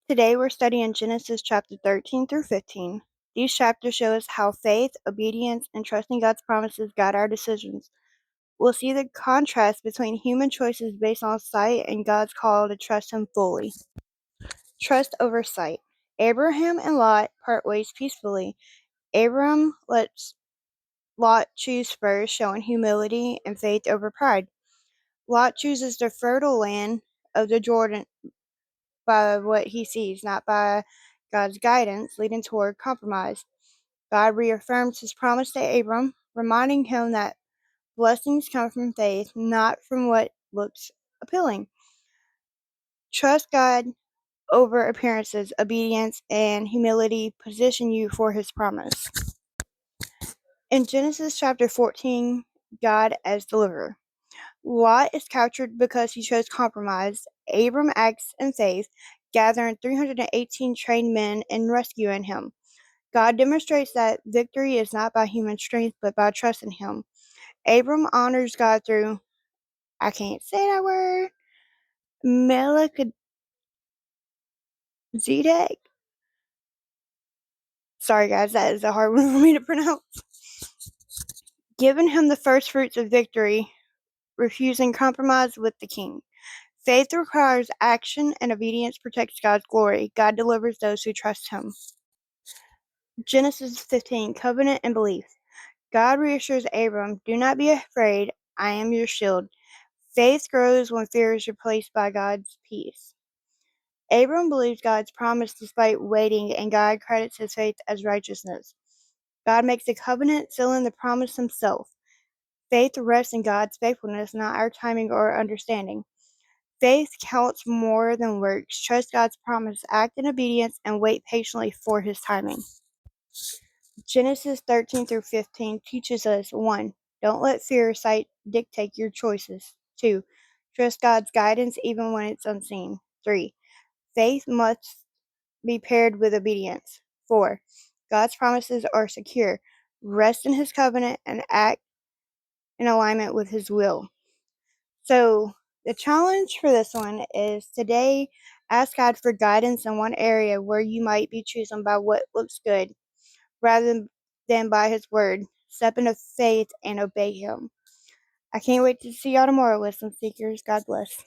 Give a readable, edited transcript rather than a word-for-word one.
Today we're studying Genesis chapter 13 through 15. These chapters show us how faith, obedience, and trusting God's promises guide our decisions. We'll see the contrast between human choices based on sight and God's call to trust Him fully. Trust over sight. Abraham and Lot part ways peacefully. Abram lets Lot choose first, showing humility and faith over pride. Lot chooses the fertile land of the Jordan by what he sees, not by God's guidance, leading toward compromise. God reaffirms his promise to Abram, reminding him that blessings come from faith, not from what looks appealing. Trust God over appearances, obedience, and humility position you for his promise. In Genesis chapter 14, God as deliverer. Lot is captured because he chose compromise. Abram acts in faith, gathering 318 trained men and rescuing him. God demonstrates that victory is not by human strength, but by trust in him. Abram honors God through, I can't say that word, Melchizedek. Sorry, guys, that is a hard one for me to pronounce. Giving him the first fruits of victory, refusing compromise with the king. Faith requires action, and obedience protects God's glory. God delivers those who trust him. Genesis 15, Covenant and Belief. God reassures Abram, do not be afraid, I am your shield. Faith grows when fear is replaced by God's peace. Abram believes God's promise despite waiting, and God credits his faith as righteousness. God makes a covenant, sealing the promise himself. Faith rests in God's faithfulness, not our timing or understanding. Faith counts more than works. Trust God's promise, act in obedience, and wait patiently for his timing. Genesis 13 through 15 teaches us 1. Don't let fear or sight dictate your choices. 2. Trust God's guidance even when it's unseen. 3. Faith must be paired with obedience. 4. God's promises are secure. Rest in his covenant and act in alignment with his will. So, the challenge for this one is today ask God for guidance in one area where you might be chosen by what looks good rather than by his word. Step into faith and obey him. I can't wait to see y'all tomorrow, wisdom seekers. God bless.